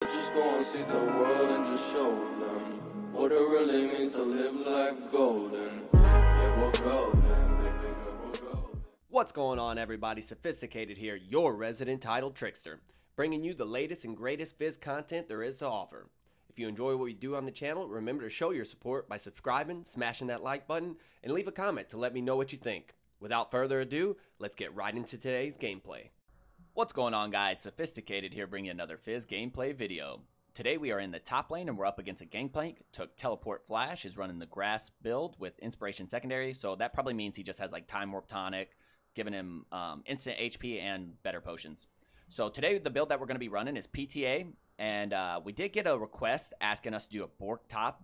Just go and see the world and just show them what it really means to live life golden. Yeah, we're golden, baby girl, we're golden. What's going on, everybody? Sophisticated here, your resident title trickster, bringing you the latest and greatest Fizz content there is to offer. If you enjoy what we do on the channel, remember to show your support by subscribing, smashing that like button, and leave a comment to let me know what you think. Without further ado, let's get right into today's gameplay. What's going on, guys? Sophisticated here, bringing another Fizz gameplay video. Today we are in the top lane and we're up against a Gangplank. Took Teleport Flash, is running the grass build with Inspiration Secondary, so that probably means he just has like Time Warp Tonic, giving him instant HP and better potions. So today the build that we're going to be running is PTA, and we did get a request asking us to do a Bork top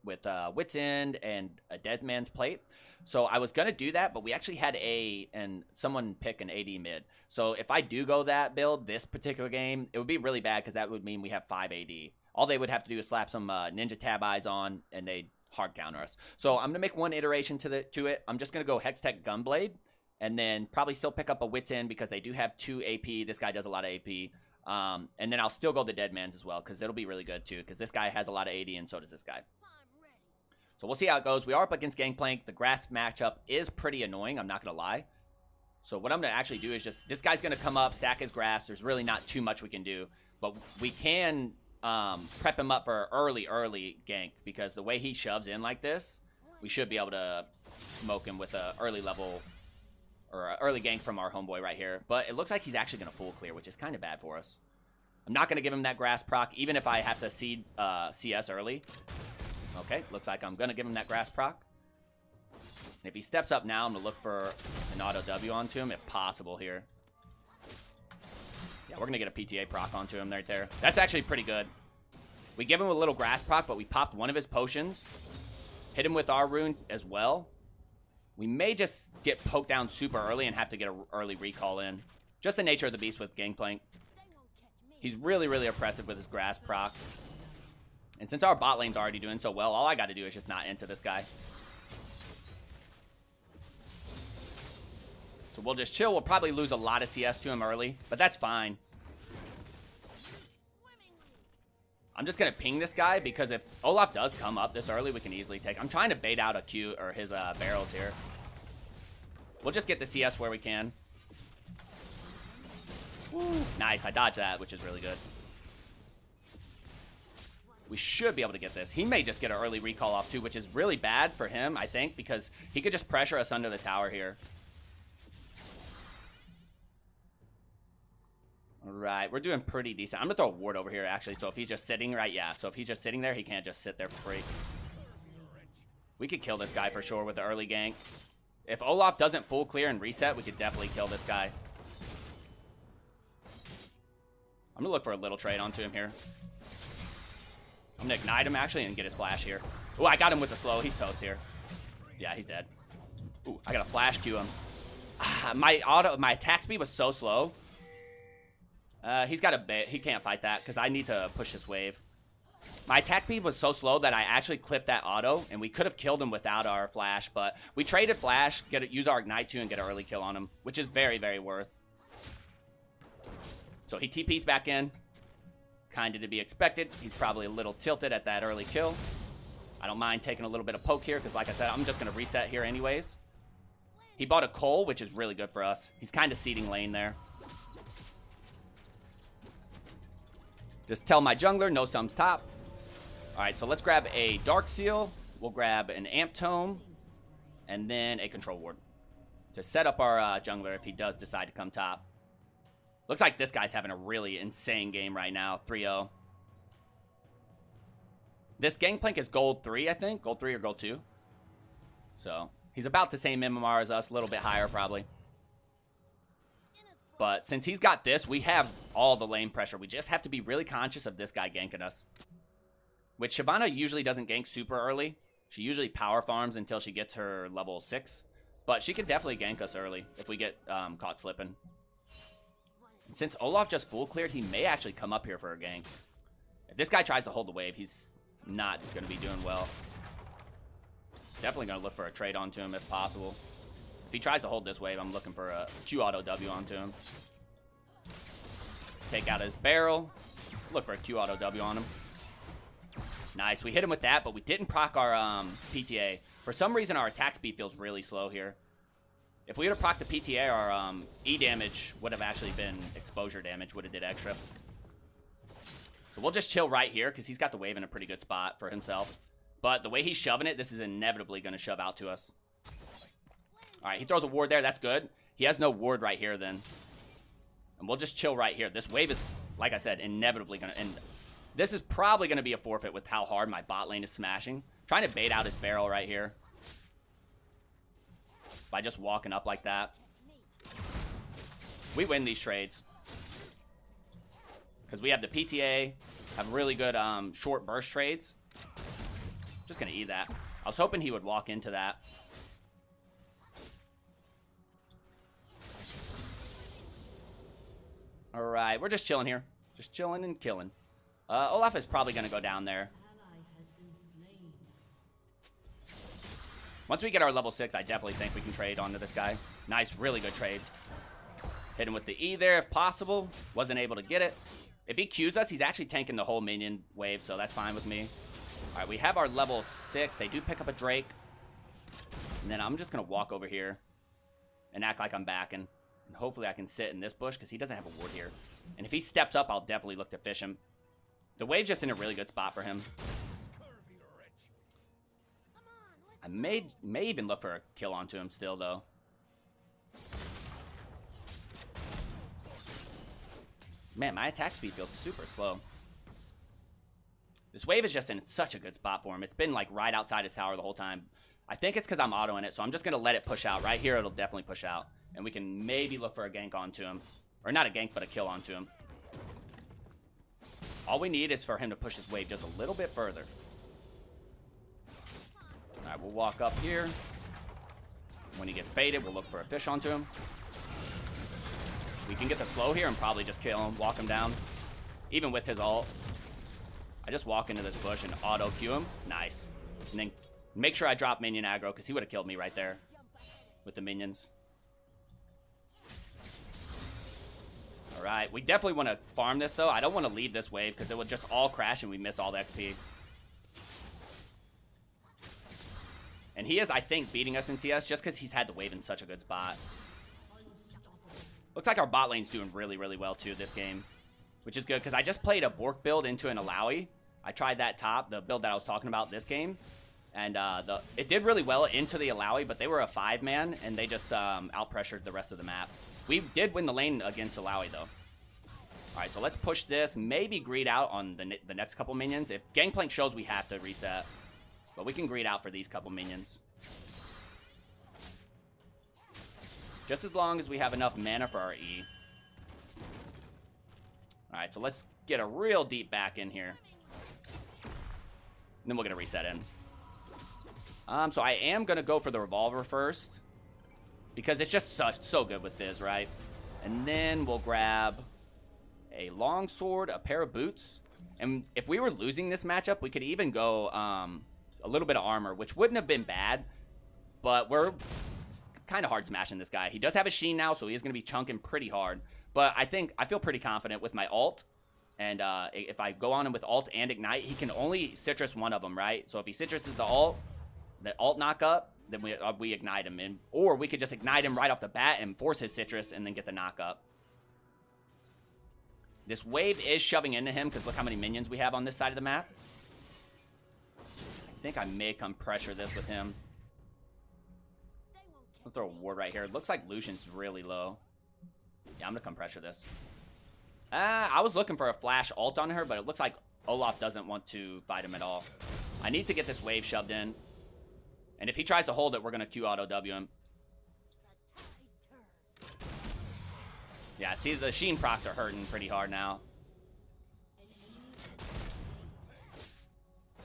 with Wit's End and a Dead Man's Plate. So I was going to do that, but we actually had and someone pick an AD mid. So if I do go that build this particular game, it would be really bad because that would mean we have 5 AD. All they would have to do is slap some Ninja Tab Eyes on and they'd hard counter us. So I'm going to make one iteration to it. I'm just going to go Hextech Gunblade and then probably still pick up a Wit's End because they do have 2 AP. This guy does a lot of AP. And then I'll still go the Dead Man's as well because it'll be really good too because this guy has a lot of AD and so does this guy. So we'll see how it goes. We are up against Gangplank. The grass matchup is pretty annoying, I'm not going to lie. So what I'm going to actually do is just, this guy's going to come up, sack his grass. There's really not too much we can do. But we can prep him up for early gank because the way he shoves in like this, we should be able to smoke him with a early level or an early gank from our homeboy right here. But it looks like he's actually going to full clear, which is kind of bad for us. I'm not going to give him that grass proc, even if I have to seed CS early. Okay, looks like I'm going to give him that grass proc. And if he steps up now, I'm going to look for an auto W onto him, if possible here. Yeah, we're going to get a PTA proc onto him right there. That's actually pretty good. We give him a little grass proc, but we popped one of his potions. Hit him with our rune as well. We may just get poked down super early and have to get an early recall in. Just the nature of the beast with Gangplank. He's really, really oppressive with his grass procs. And since our bot lane's already doing so well, all I got to do is just not into this guy. So we'll just chill. We'll probably lose a lot of CS to him early, but that's fine. I'm just going to ping this guy because if Olaf does come up this early, we can easily take. I'm trying to bait out a Q or his barrels here. We'll just get the CS where we can. Woo. Nice. I dodged that, which is really good. We should be able to get this. He may just get an early recall off too, which is really bad for him, I think, because he could just pressure us under the tower here. All right, we're doing pretty decent. I'm going to throw a ward over here, actually. So if he's just sitting right, yeah. So if he's just sitting there, he can't just sit there for free. We could kill this guy for sure with the early gank. If Olaf doesn't full clear and reset, we could definitely kill this guy. I'm going to look for a little trade onto him here. I'm going to ignite him, actually, and get his flash here. Oh, I got him with the slow. He's toast here. Yeah, he's dead. Ooh, I got to flash Q him. My attack speed was so slow. He's got a bit. He can't fight that because I need to push this wave. My attack speed was so slow that I actually clipped that auto, and we could have killed him without our flash, but we traded flash, use our ignite too, and get an early kill on him, which is very, very worth. So he TP's back in. Kind of to be expected. He's probably a little tilted at that early kill. I don't mind taking a little bit of poke here because, like I said, I'm just going to reset here anyways. He bought a Cole, which is really good for us. He's kind of seeding lane there. Just tell my jungler, no sums top. All right, so let's grab a Dark Seal. We'll grab an Amp Tome and then a Control Ward to set up our jungler if he does decide to come top. Looks like this guy's having a really insane game right now, 3-0. This Gangplank is gold 3, I think. Gold 3 or gold 2. So, he's about the same MMR as us, a little bit higher probably. But since he's got this, we have all the lane pressure. We just have to be really conscious of this guy ganking us. Which Shyvana usually doesn't gank super early. She usually power farms until she gets her level 6. But she could definitely gank us early if we get caught slipping. Since Olaf just full cleared, he may actually come up here for a gank. If this guy tries to hold the wave, he's not going to be doing well. Definitely going to look for a trade onto him if possible. If he tries to hold this wave, I'm looking for a Q auto W onto him. Take out his barrel. look for a Q auto W on him. Nice. We hit him with that, but we didn't proc our PTA. For some reason, our attack speed feels really slow here. If we would have procced the PTA, our E damage would have actually been exposure damage, would have did extra. So we'll just chill right here because he's got the wave in a pretty good spot for himself. But the way he's shoving it, this is inevitably going to shove out to us. All right, he throws a ward there. That's good. He has no ward right here then. And we'll just chill right here. This wave is, like I said, inevitably going to end. This is probably going to be a forfeit with how hard my bot lane is smashing. Trying to bait out his barrel right here. By just walking up like that. We win these trades. Because we have the PTA, have really good short burst trades. Just going to eat that. I was hoping he would walk into that. Alright, we're just chilling here. Just chilling and killing. Olaf is probably going to go down there. Once we get our level 6, I definitely think we can trade onto this guy. Nice, really good trade. Hit him with the E there if possible. Wasn't able to get it. If he Qs us, he's actually tanking the whole minion wave, so that's fine with me. Alright, we have our level 6. They do pick up a Drake. And then I'm just going to walk over here and act like I'm backing. And hopefully I can sit in this bush because he doesn't have a ward here. And if he steps up, I'll definitely look to fish him. The wave's just in a really good spot for him. I may even look for a kill onto him still, though. Man, my attack speed feels super slow. This wave is just in such a good spot for him. It's been, like, right outside his tower the whole time. I think it's because I'm autoing it, so I'm just going to let it push out. Right here, it'll definitely push out. And we can maybe look for a gank onto him. Or not a gank, but a kill onto him. All we need is for him to push his wave just a little bit further. Alright, we'll walk up here. When he gets baited, we'll look for a fish onto him. We can get the slow here and probably just kill him, walk him down. Even with his ult. I just walk into this bush and auto Q him. Nice. And then make sure I drop minion aggro because he would have killed me right there with the minions. Alright, we definitely want to farm this though. I don't want to lead this wave because it would just all crash and we miss all the XP. And he is, I think, beating us in CS just because he's had the wave in such a good spot. Looks like our bot lane's doing really, really well too this game. Which is good because I just played a Bork build into an Alawi. I tried that top, the build that I was talking about this game. And it did really well into the Alawi, but they were a 5-man and they just out-pressured the rest of the map. We did win the lane against Alawi though. Alright, so let's push this. Maybe greed out on the next couple minions. If Gangplank shows, we have to reset. But we can greed out for these couple minions. Just as long as we have enough mana for our E. Alright, so let's get a real deep back in here. And then we'll get a reset in. So I am going to go for the revolver first. Because it's just so good with Fizz, right? And then we'll grab a longsword, a pair of boots. And if we were losing this matchup, we could even go a little bit of armor, which wouldn't have been bad. But it's kind of hard smashing this guy. He does have a Sheen now, so he is going to be chunking pretty hard. But I feel pretty confident with my ult. And if I go on him with ult and ignite, he can only citrus one of them, right? So if he citruses the ult knock up, then we ignite him. Or we could just ignite him right off the bat and force his citrus and then get the knock up. This wave is shoving into him because look how many minions we have on this side of the map. I think I may come pressure this with him. I'll throw a ward right here. It looks like Lucian's really low. Yeah, I'm going to come pressure this. I was looking for a flash ult on her, but it looks like Olaf doesn't want to fight him at all. I need to get this wave shoved in. And if he tries to hold it, we're going to Q auto W him. Yeah, see, the Sheen procs are hurting pretty hard now.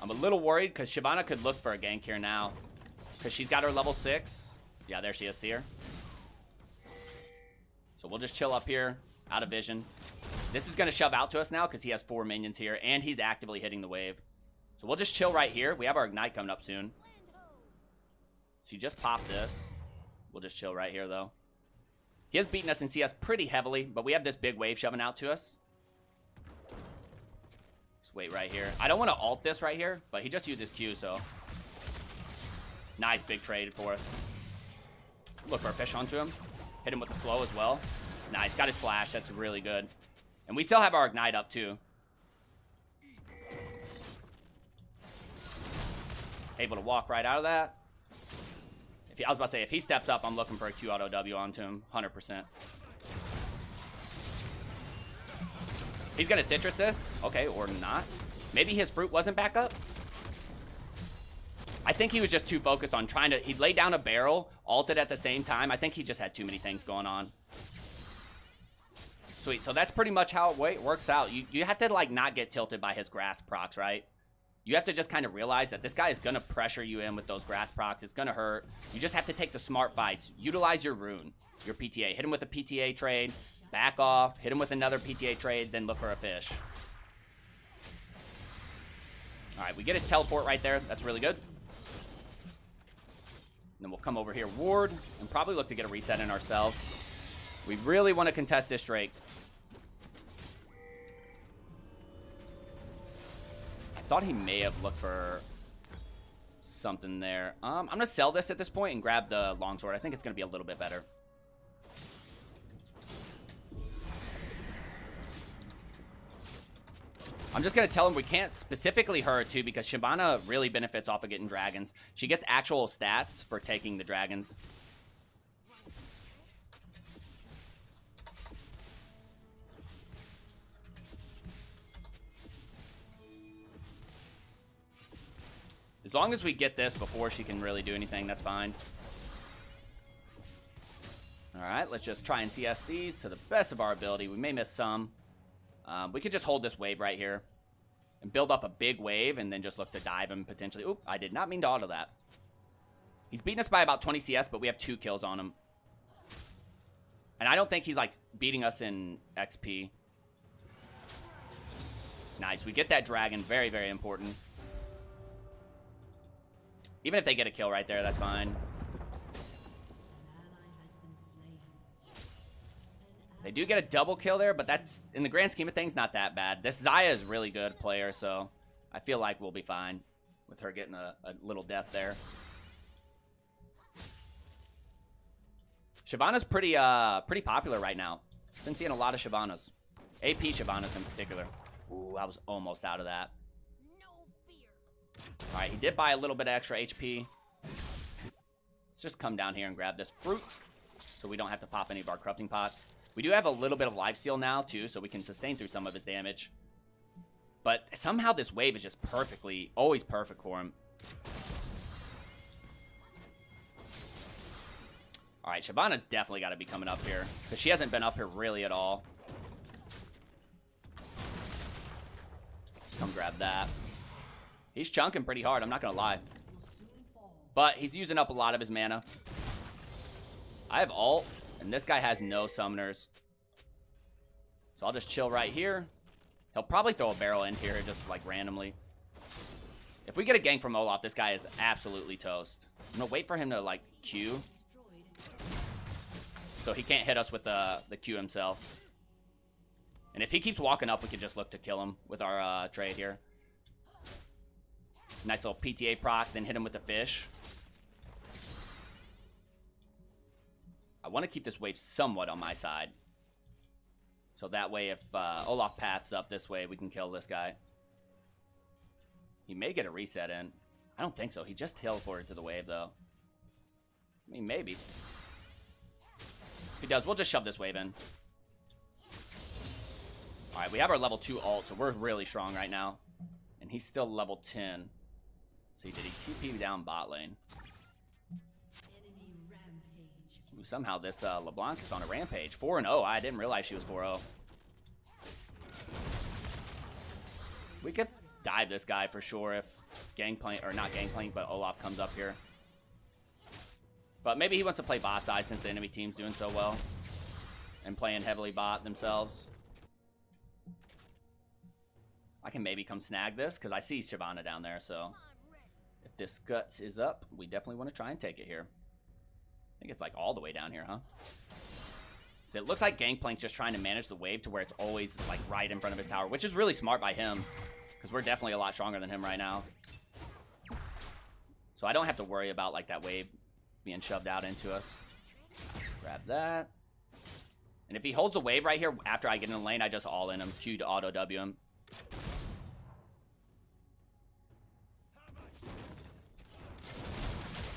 I'm a little worried because Shyvana could look for a gank here now. Because she's got her level 6. Yeah, there she is, see her? So we'll just chill up here, out of vision. This is going to shove out to us now because he has 4 minions here, and he's actively hitting the wave. So we'll just chill right here. We have our ignite coming up soon. So you just pop this. We'll just chill right here, though. He has beaten us in CS pretty heavily, but we have this big wave shoving out to us. wait right here. I don't want to ult this right here, but he just used his Q, so. Nice big trade for us. Look for a fish onto him. Hit him with the slow as well. Nice, got his flash. That's really good. And we still have our ignite up too. Able to walk right out of that. I was about to say, if he steps up, I'm looking for a Q auto W onto him, 100%. He's gonna citrus this, okay, or not. Maybe his fruit wasn't back up. I think he was just too focused on trying to, he laid down a barrel, ulted at the same time. I think he just had too many things going on. Sweet, so that's pretty much how it works out. You have to like not get tilted by his grass procs, right? You have to just kind of realize that this guy is gonna pressure you in with those grass procs. It's gonna hurt. You just have to take the smart fights. Utilize your rune, your PTA. Hit him with a PTA trade, back off, hit him with another PTA trade, then look for a fish. All right, we get his teleport right there. That's really good. Then we'll come over here, ward, and probably look to get a reset in ourselves. We really want to contest this Drake. I thought he may have looked for something there. I'm going to sell this at this point and grab the longsword. I think it's going to be a little bit better. I'm just going to tell him we can't, specifically her too, because Shyvana really benefits off of getting dragons. She gets actual stats for taking the dragons. As long as we get this before she can really do anything, that's fine. Alright, let's just try and CS these to the best of our ability. We may miss some. We could just hold this wave right here and build up a big wave and then just look to dive him potentially. Oop, I did not mean to auto that. He's beating us by about 20 CS, but we have 2 kills on him. And I don't think he's like beating us in XP. Nice, we get that dragon, very, very important. Even if they get a kill right there, that's fine. They do get a double kill there, but that's, in the grand scheme of things, not that bad. This Xayah is a really good player, so I feel like we'll be fine with her getting a little death there. Shyvana's pretty popular right now. Been seeing a lot of Shyvanas. AP Shyvanas in particular. Ooh, I was almost out of that. Alright, he did buy a little bit of extra HP. Let's just come down here and grab this fruit so we don't have to pop any of our corrupting pots. We do have a little bit of lifesteal now, too, so we can sustain through some of his damage. But somehow this wave is just perfectly, always perfect for him. Alright, Shyvana's definitely got to be coming up here, because she hasn't been up here really at all. Let's come grab that. He's chunking pretty hard, I'm not going to lie. But he's using up a lot of his mana. I have ult. And this guy has no summoners. So I'll just chill right here. He'll probably throw a barrel in here just like randomly. If we get a gank from Olaf, this guy is absolutely toast. I'm gonna wait for him to like Q. So he can't hit us with the Q himself. And if he keeps walking up, we can just look to kill him with our trade here. Nice little PTA proc, then hit him with the fish. I want to keep this wave somewhat on my side. So that way if Olaf paths up this way, we can kill this guy. He may get a reset in. I don't think so. He just teleported to the wave, though. I mean, maybe. If he does, we'll just shove this wave in. Alright, we have our level 2 ult, so we're really strong right now. And he's still level 10. See, did he TP down bot lane? Ooh, somehow this LeBlanc is on a rampage. 4-0. I didn't realize she was 4-0. We could dive this guy for sure if Gangplank, or not Gangplank, but Olaf comes up here. But maybe he wants to play bot side since the enemy team's doing so well. And playing heavily bot themselves. I can maybe come snag this because I see Shyvana down there, so if this Guts is up, we definitely want to try and take it here. I think it's like all the way down here, huh? So it looks like Gangplank's just trying to manage the wave to where it's always like right in front of his tower, which is really smart by him Because we're definitely a lot stronger than him right now. So I don't have to worry about like that wave being shoved out into us. Grab that. And if he holds the wave right here after I get in the lane, I just all in him. Q to auto W him.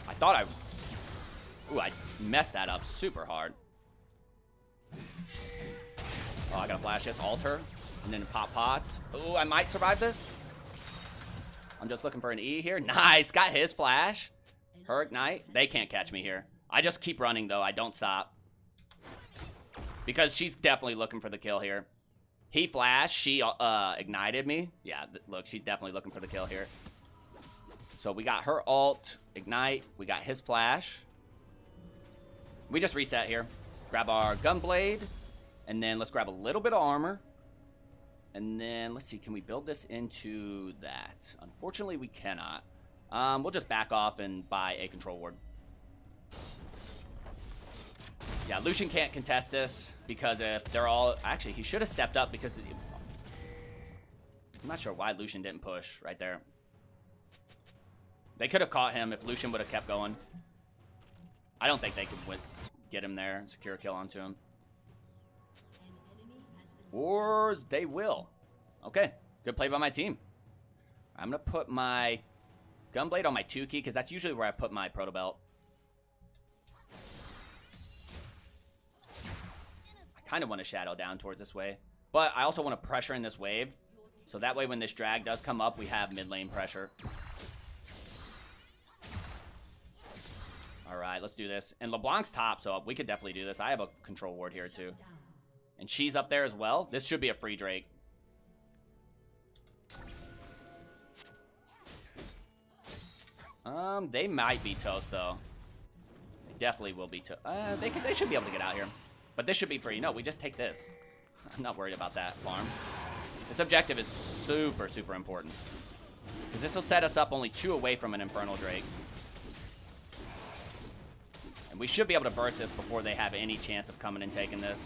I thought I... Ooh, I messed that up super hard. Oh, I gotta flash this altar. And then pop pots. Ooh, I might survive this. I'm just looking for an E here. Nice, got his flash. Her ignite. They can't catch me here. I just keep running though, I don't stop. Because she's definitely looking for the kill here. He flashed, she ignited me. Yeah, look, she's definitely looking for the kill here. So we got her ult, ignite, we got his flash. We just reset here. Grab our gunblade, and then let's grab a little bit of armor. And then, let's see, can we build this into that? Unfortunately, we cannot. We'll just back off and buy a control ward. Yeah, Lucian can't contest this, because if they're all... Actually, he should have stepped up because... I'm not sure why Lucian didn't push right there. They could have caught him if Lucian would have kept going. I don't think they could get him there and secure a kill onto him. Or they will. Okay, good play by my team. I'm going to put my gunblade on my 2 key, because that's usually where I put my proto belt. I kind of want to shadow down towards this way, but I also want to pressure in this wave, so that way when this drag does come up, we have mid lane pressure. Alright, let's do this. And LeBlanc's top, so we could definitely do this. I have a control ward here too. And she's up there as well. This should be a free Drake. They might be toast though. They definitely will be toast. They should be able to get out here. But this should be free. No, we just take this. I'm not worried about that farm. This objective is super, super important. Because this will set us up only 2 away from an Infernal Drake. And we should be able to burst this before they have any chance of coming and taking this.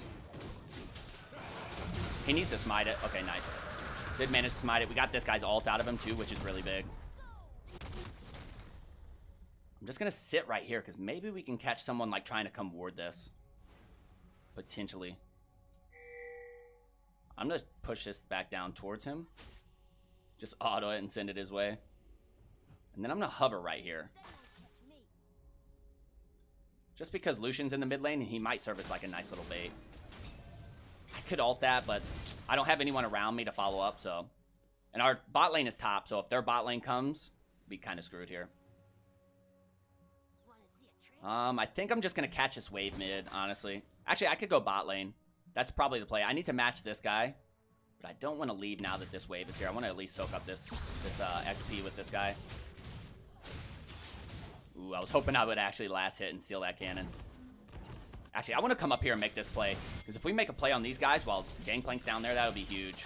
He needs to smite it. Okay, nice. Did manage to smite it. We got this guy's ult out of him too, which is really big. I'm just going to sit right here because maybe we can catch someone like trying to come ward this. Potentially. I'm going to push this back down towards him. Just auto it and send it his way. And then I'm going to hover right here. Just because Lucian's in the mid lane, he might serve as like a nice little bait. I could ult that, but I don't have anyone around me to follow up, so. And our bot lane is top, so if their bot lane comes, we'll be kind of screwed here. I think I'm just going to catch this wave mid, honestly. Actually, I could go bot lane. That's probably the play. I need to match this guy, but I don't want to leave now that this wave is here. I want to at least soak up this XP with this guy. Ooh, I was hoping I would actually last hit and steal that cannon. Actually, I want to come up here and make this play, because if we make a play on these guys while Gangplank's down there, that would be huge.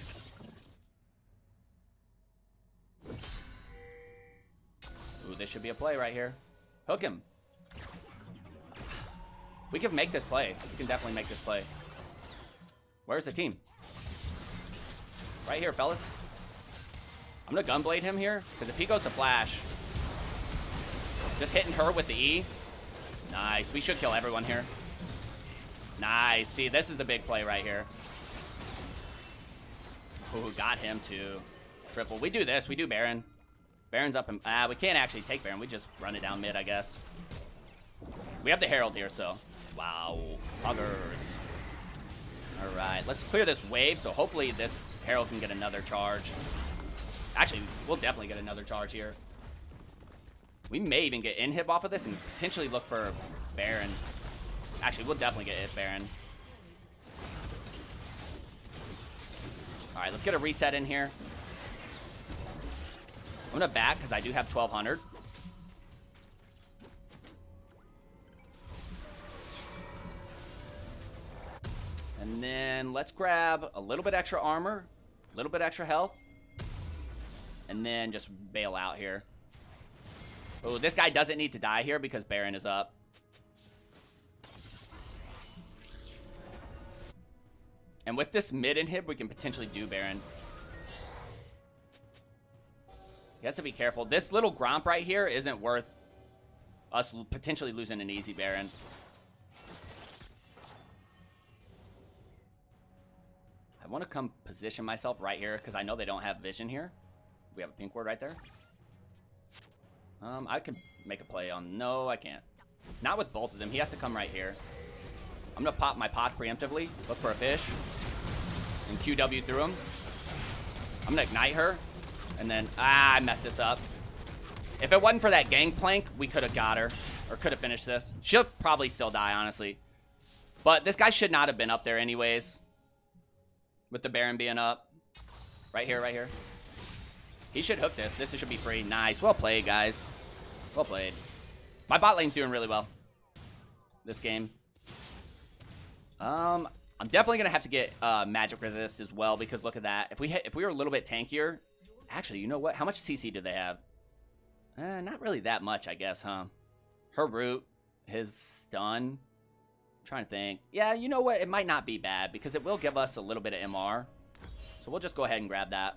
Ooh, this should be a play right here. Hook him. We can make this play. We can definitely make this play. Where's the team? Right here, fellas. I'm going to gunblade him here, because if he goes to flash, just hitting her with the E. Nice. We should kill everyone here. Nice. See, this is the big play right here. Ooh, got him too. Triple. We do this. We do Baron. Baron's up and... we can't actually take Baron. We just run it down mid, I guess. We have the Herald here, so... Wow. Huggers. Alright, let's clear this wave, so hopefully this Herald can get another charge. Actually, we'll definitely get another charge here. We may even get inhib off of this and potentially look for Baron. Actually, we'll definitely get it Baron. Alright, let's get a reset in here. I'm going to back because I do have 1200. And then let's grab a little bit extra armor, a little bit extra health, and then just bail out here. Oh, this guy doesn't need to die here because Baron is up. And with this mid inhib, we can potentially do Baron. He has to be careful. This little Gromp right here isn't worth us potentially losing an easy Baron. I want to come position myself right here because I know they don't have vision here. We have a pink ward right there. I could make a play on... No, I can't. Not with both of them. He has to come right here. I'm going to pop my pot preemptively. Look for a fish. And QW through him. I'm going to ignite her. And then... I messed this up. If it wasn't for that gangplank, we could have got her. Or could have finished this. She'll probably still die, honestly. But this guy should not have been up there anyways. With the Baron being up. Right here, right here. He should hook this. This should be free. Nice. Well played, guys. Well played. My bot lane's doing really well. This game. I'm definitely gonna have to get magic resist as well because look at that. If we were a little bit tankier, actually, you know what? How much CC do they have? Not really that much, I guess, huh? Her root, his stun. I'm trying to think. Yeah, you know what? It might not be bad because it will give us a little bit of MR. So we'll just go ahead and grab that.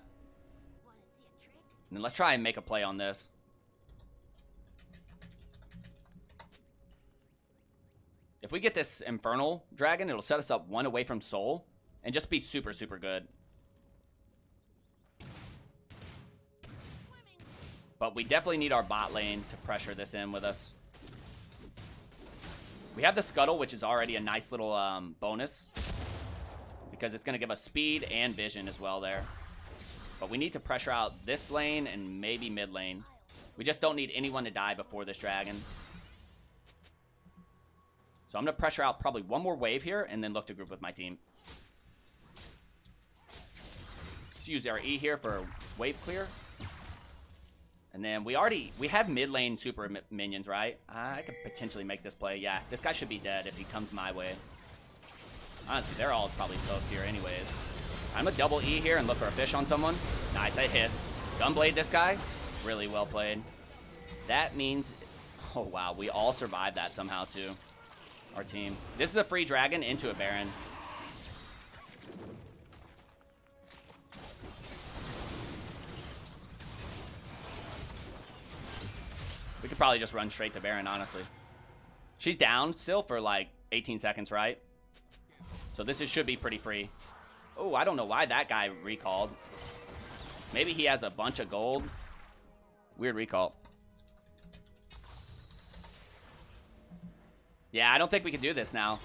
And then let's try and make a play on this. If we get this Infernal Dragon, it'll set us up one away from Soul. And just be super, super good. But we definitely need our bot lane to pressure this in with us. We have the Scuttle, which is already a nice little bonus. Because it's going to give us speed and vision as well there. But we need to pressure out this lane and maybe mid lane. We just don't need anyone to die before this dragon. So I'm going to pressure out probably one more wave here and then look to group with my team. Let's use our E here for wave clear. And then we have mid lane super minions, right? I could potentially make this play. Yeah, this guy should be dead if he comes my way. Honestly, they're all probably close here anyways. I'm gonna double E here and look for a fish on someone. Nice, that hits. Gunblade this guy. Really well played. That means... Oh, wow. We all survived that somehow, too. Our team. This is a free dragon into a Baron. We could probably just run straight to Baron, honestly. She's down still for, like, 18 seconds, right? So this should be pretty free. Oh, I don't know why that guy recalled. Maybe he has a bunch of gold. Weird recall. Yeah, I don't think we can do this now.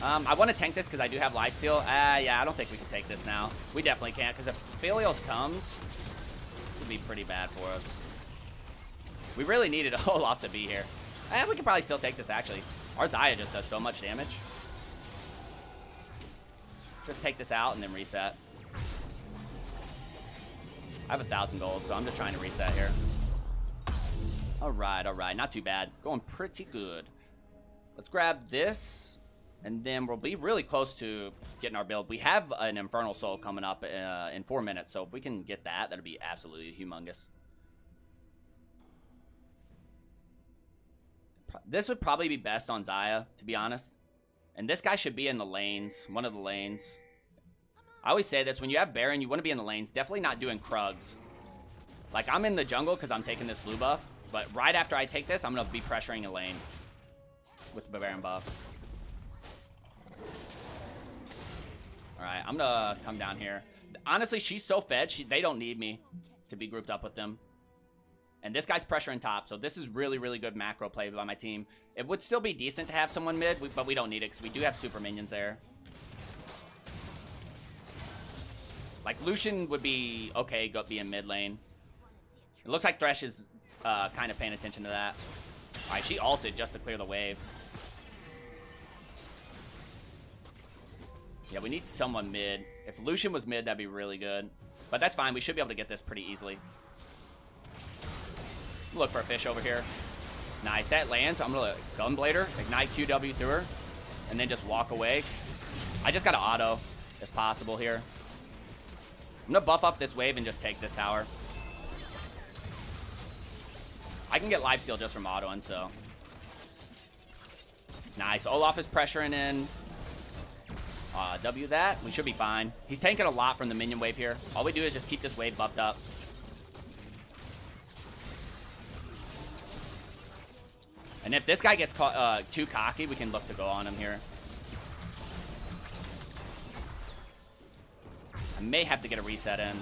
I want to tank this because I do have lifesteal. Yeah, I don't think we can take this now. We definitely can't because if Philios comes, this would be pretty bad for us. We really needed Olaf to be here. We could probably still take this, actually. Our Xayah just does so much damage. Just take this out and then reset. I have 1,000 gold, so I'm just trying to reset here. All right, all right. Not too bad. Going pretty good. Let's grab this, and then we'll be really close to getting our build. We have an Infernal Soul coming up in 4 minutes, so if we can get that, that'd be absolutely humongous. This would probably be best on Xayah, to be honest. And this guy should be in the lanes, one of the lanes. I always say this, when you have Baron, you want to be in the lanes. Definitely not doing Krugs. Like, I'm in the jungle because I'm taking this blue buff. But right after I take this, I'm going to be pressuring a lane with the Baron buff. Alright, I'm going to come down here. Honestly, she's so fed, they don't need me to be grouped up with them. And this guy's pressuring top, so this is really, really good macro play by my team. It would still be decent to have someone mid, but we don't need it because we do have super minions there. Like, Lucian would be okay being mid lane. It looks like Thresh is kind of paying attention to that. Alright, she ulted just to clear the wave. Yeah, we need someone mid. If Lucian was mid, that'd be really good. But that's fine. We should be able to get this pretty easily. Look for a fish over here. Nice. That lands. I'm going to Gunblader, ignite QW through her, and then just walk away. I just got to auto, if possible, here. I'm going to buff up this wave and just take this tower. I can get lifesteal just from autoing, so. Nice. Olaf is pressuring in. W that. We should be fine. He's tanking a lot from the minion wave here. All we do is just keep this wave buffed up. And if this guy gets too cocky, we can look to go on him here. I may have to get a reset in.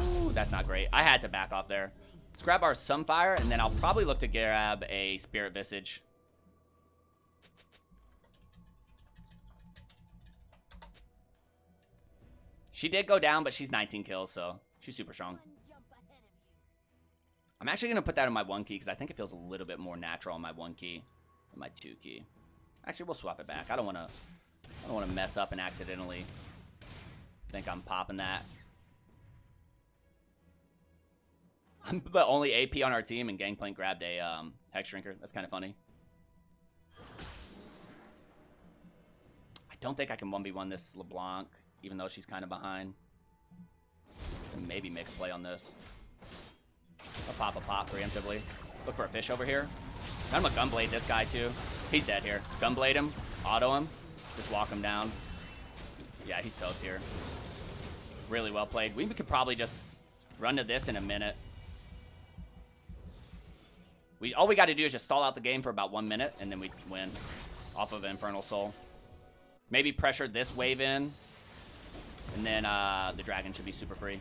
Ooh, that's not great. I had to back off there. Let's grab our Sunfire, and then I'll probably look to grab a Spirit Visage. She did go down, but she's 19 kills, so she's super strong. I'm actually going to put that on my 1 key because I think it feels a little bit more natural on my 1 key than my 2 key. Actually, we'll swap it back. I don't want to mess up and accidentally think I'm popping that. I'm the only AP on our team, and Gangplank grabbed a Hex Shrinker. That's kind of funny. I don't think I can 1v1 this LeBlanc, even though she's kind of behind. And maybe make a play on this. I'll pop preemptively. Look for a fish over here. I'm gonna Gunblade this guy too. He's dead here. Gunblade him, auto him, just walk him down. Yeah, he's toast here. Really well played. We could probably just run to this in a minute. All we got to do is just stall out the game for about 1 minute, and then we win off of Infernal Soul. Maybe pressure this wave in, and then the dragon should be super free.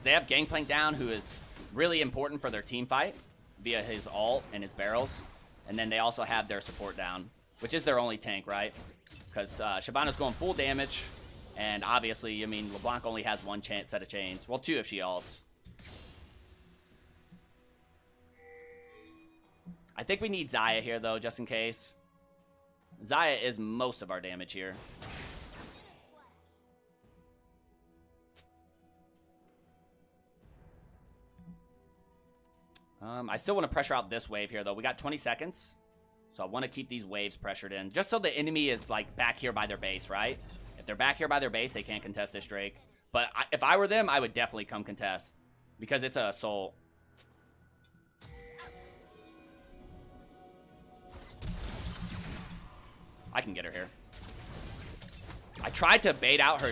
They have Gangplank down, who is really important for their team fight via his ult and his barrels. And then they also have their support down, which is their only tank, right? Because Shyvana's going full damage. And obviously, I mean, LeBlanc only has one set of chains. Well, 2 if she ults. I think we need Xayah here, though, just in case. Xayah is most of our damage here. I still want to pressure out this wave here, though. We got 20 seconds. So I want to keep these waves pressured in. Just so the enemy is, like, back here by their base, right? If they're back here by their base, they can't contest this Drake. But if I were them, I would definitely come contest. Because it's a soul. I can get her here. I tried to bait out her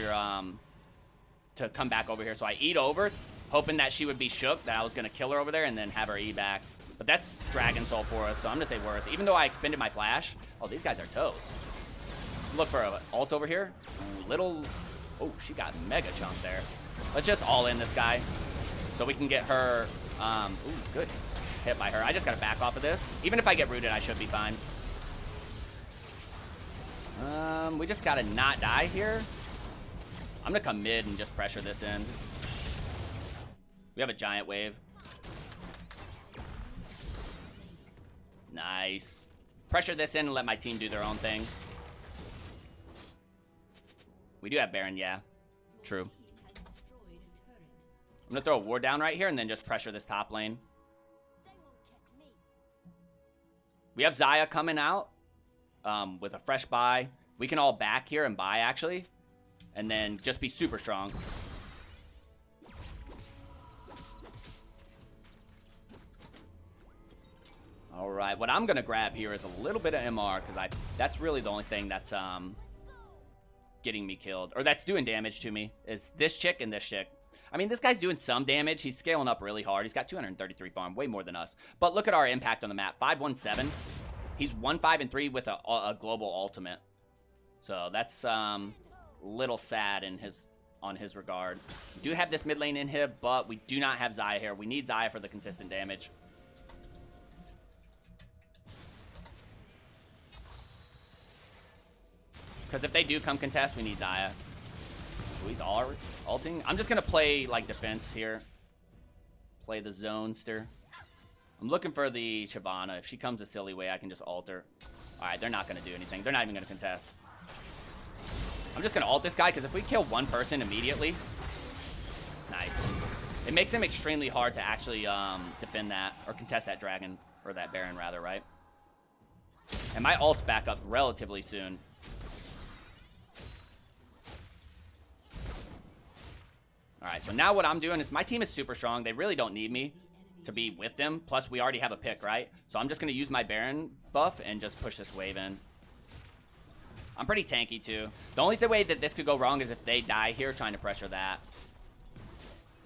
to come back over here. So I E'd over, hoping that she would be shook, that I was going to kill her over there and then have her E back. But that's Dragon Soul for us, so I'm going to say worth. Even though I expended my flash. Oh, these guys are toast. Look for an ult over here. Little... Oh, she got mega chunk there. Let's just all in this guy so we can get her... Ooh, good hit by her. I just got to back off of this. Even if I get rooted, I should be fine. We just got to not die here. I'm going to come mid and just pressure this in. We have a giant wave. Nice. Pressure this in and let my team do their own thing. We do have Baron, yeah. True. I'm going to throw a ward down right here and then just pressure this top lane. We have Xayah coming out with a fresh buy. We can all back here and buy, actually. And then just be super strong. All right, what I'm going to grab here is a little bit of MR, because that's really the only thing that's getting me killed. Or that's doing damage to me, is this chick and this chick. I mean, this guy's doing some damage. He's scaling up really hard. He's got 233 farm, way more than us. But look at our impact on the map, 517. He's 1-5-3 with a global ultimate. So that's little sad in on his regard. We do have this mid lane inhib, but we do not have Xayah here. We need Xayah for the consistent damage. Because if they do come contest, we need Xayah. Ooh, he's all ulting. I'm just going to play, like, defense here. Play the zonester. I'm looking for the Shyvana. If she comes a silly way, I can just ult her. Alright, they're not going to do anything. They're not even going to contest. I'm just going to ult this guy, because if we kill one person immediately... Nice. It makes them extremely hard to actually defend that, or contest that dragon, or that Baron, rather, right? And my ult's back up relatively soon. Alright, so now what I'm doing is my team is super strong. They really don't need me. to be with them. Plus, we already have a pick, right? So I'm just going to use my Baron buff and just push this wave in. I'm pretty tanky, too. The only way that this could go wrong is if they die here trying to pressure that.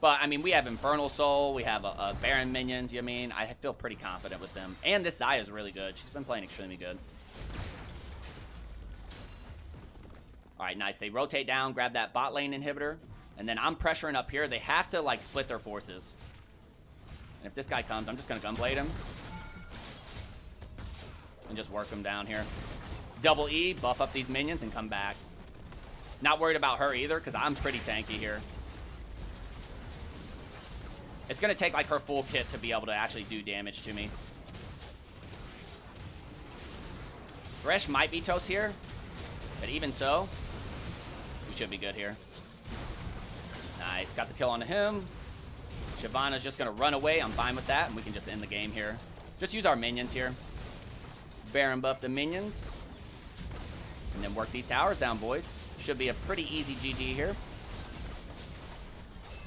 But, I mean, we have Infernal Soul. We have a Baron minions, you know what I mean? I feel pretty confident with them. And this Xayah is really good. She's been playing extremely good. All right, nice. They rotate down, grab that bot lane inhibitor. And then I'm pressuring up here. They have to, like, split their forces. And if this guy comes, I'm just going to gunblade him. And just work him down here. Double E, buff up these minions, and come back. Not worried about her either, because I'm pretty tanky here. It's going to take, like, her full kit to be able to actually do damage to me. Thresh might be toast here. But even so, we should be good here. Nice. Got the kill on him. Shyvana's just going to run away. I'm fine with that, and we can just end the game here. Just use our minions here. Baron buff the minions. And then work these towers down, boys. Should be a pretty easy GG here.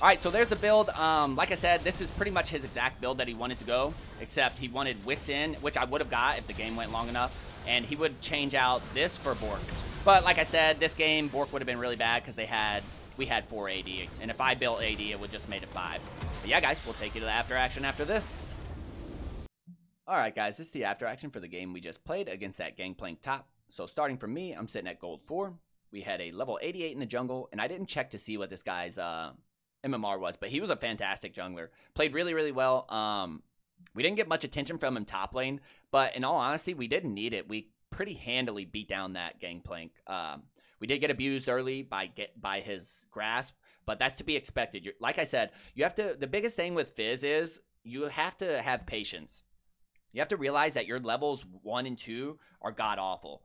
All right, so there's the build. Like I said, this is pretty much his exact build that he wanted to go, except he wanted Wits in, which I would have got if the game went long enough, and he would change out this for Bork. But like I said, this game, Bork would have been really bad because we had 4 AD, and if I built AD, it would just made it 5. But yeah, guys, we'll take you to the after action after this. All right, guys, this is the after action for the game we just played against that Gangplank top. So starting from me, I'm sitting at gold 4. We had a level 88 in the jungle, and I didn't check to see what this guy's MMR was, but he was a fantastic jungler. Played really, really well. We didn't get much attention from him top lane, but in all honesty, we didn't need it. We pretty handily beat down that Gangplank. We did get abused early by his grasp, but that's to be expected. Like I said, you have to. The biggest thing with Fizz is you have to have patience. You have to realize that your levels 1 and 2 are god awful.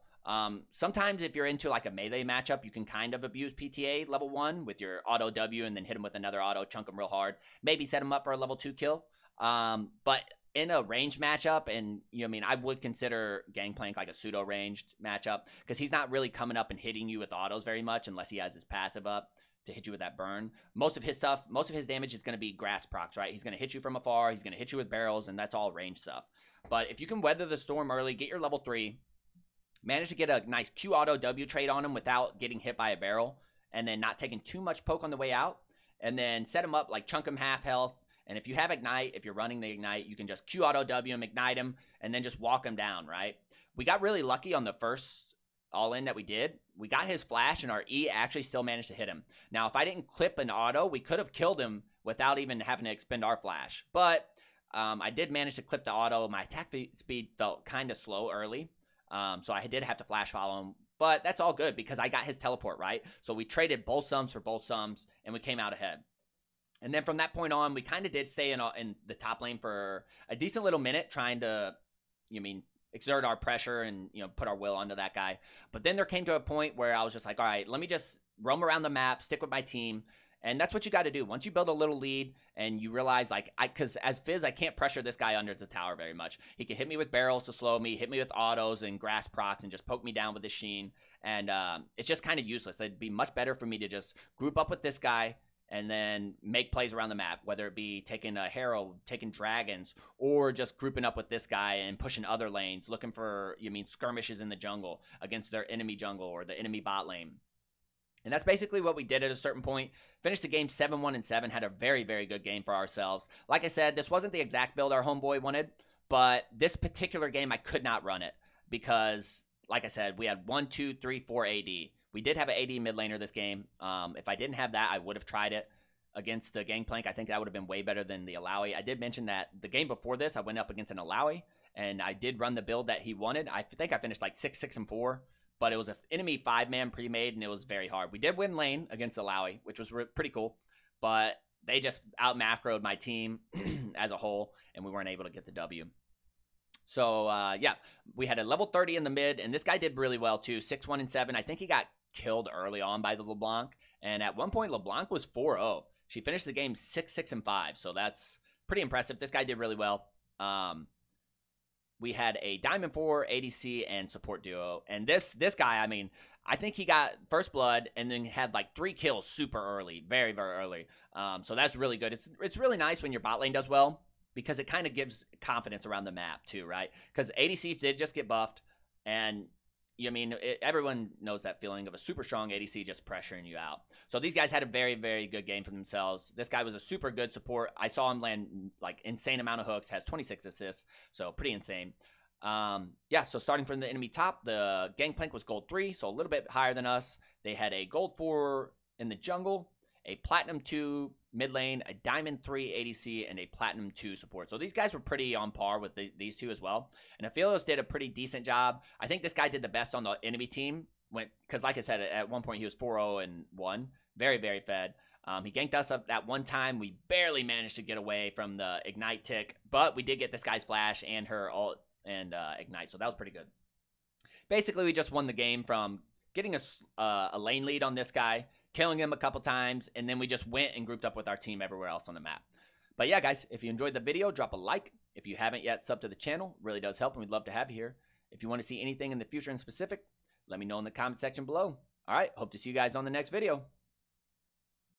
Sometimes if you're into like a melee matchup, you can kind of abuse PTA level 1 with your auto W and then hit him with another auto, chunk him real hard. Maybe set him up for a level 2 kill. But in a ranged matchup, and you know what I mean, I would consider Gangplank like a pseudo ranged matchup because he's not really coming up and hitting you with autos very much unless he has his passive up to hit you with that burn. Most of his damage is going to be grass procs, right? He's going to hit you from afar, he's going to hit you with barrels, and that's all range stuff. But if you can weather the storm early, get your level 3, manage to get a nice Q auto W trade on him without getting hit by a barrel, and then not taking too much poke on the way out, and then set him up, like chunk him half health. And if you have Ignite, if you're running the Ignite, you can just Q auto W him, Ignite him, and then just walk him down, right? We got really lucky on the first all-in that we did. We got his flash, and our E actually still managed to hit him. Now, if I didn't clip an auto, we could have killed him without even having to expend our flash. But I did manage to clip the auto. My attack speed felt kind of slow early, so I did have to flash follow him. But that's all good because I got his teleport, right? So we traded both sums for both sums, and we came out ahead. And then from that point on, we kind of did stay in the top lane for a decent little minute, trying to, exert our pressure and, put our will onto that guy. But then there came to a point where I was just like, all right, let me just roam around the map, stick with my team. And that's what you got to do. Once you build a little lead and you realize, because as Fizz, I can't pressure this guy under the tower very much. He can hit me with barrels to slow me, hit me with autos and grass procs, and just poke me down with his Sheen. And it's just kind of useless. It'd be much better for me to just group up with this guy and then make plays around the map, whether it be taking a Herald, taking dragons, or just grouping up with this guy and pushing other lanes, looking for, skirmishes in the jungle against their enemy jungle or the enemy bot lane. And that's basically what we did at a certain point. Finished the game 7-1-7, had a very, very good game for ourselves. Like I said, this wasn't the exact build our homeboy wanted, but this particular game I could not run it because, like I said, we had 1, 2, 3, 4 AD. We did have an AD mid laner this game. If I didn't have that, I would have tried it against the Gangplank. I think that would have been way better than the Alawi. I did mention that the game before this, I went up against an Alawi, and I did run the build that he wanted. I think I finished like 6-6-4, but it was an enemy 5-man pre-made, and it was very hard. We did win lane against Alawi, which was pretty cool, but they just out-macroed my team as a whole, and we weren't able to get the W. So, yeah, we had a level 30 in the mid, and this guy did really well, too. 6-1-7. I think he got killed early on by the LeBlanc, and at one point LeBlanc was 4-0. She finished the game 6-6-5, so that's pretty impressive. This guy did really well. We had a Diamond 4 ADC and support duo, and this guy, I think he got first blood and then had like 3 kills super early, very, very early. So that's really good. It's really nice when your bot lane does well because it kind of gives confidence around the map too, right? Because ADCs did just get buffed, and everyone knows that feeling of a super strong ADC just pressuring you out. So these guys had a very, very good game for themselves. This guy was a super good support. I saw him land like insane amount of hooks, has 26 assists, so pretty insane. Yeah, so starting from the enemy top, the Gangplank was gold 3, so a little bit higher than us. They had a gold 4 in the jungle, a platinum 2 mid lane, a diamond 3 ADC, and a platinum 2 support. So these guys were pretty on par with these two as well. And Aphelios did a pretty decent job. I think this guy did the best on the enemy team, because like I said, at one point he was 4-0 and 1. Very, very fed. He ganked us up at one time. We barely managed to get away from the Ignite tick, but we did get this guy's flash and her ult and Ignite, so that was pretty good. Basically, we just won the game from getting a lane lead on this guy, killing him a couple times, and then we just went and grouped up with our team everywhere else on the map. But yeah, guys, if you enjoyed the video, drop a like. If you haven't yet, sub to the channel. Really does help, and we'd love to have you here. If you want to see anything in the future in specific, let me know in the comment section below. All right, hope to see you guys on the next video.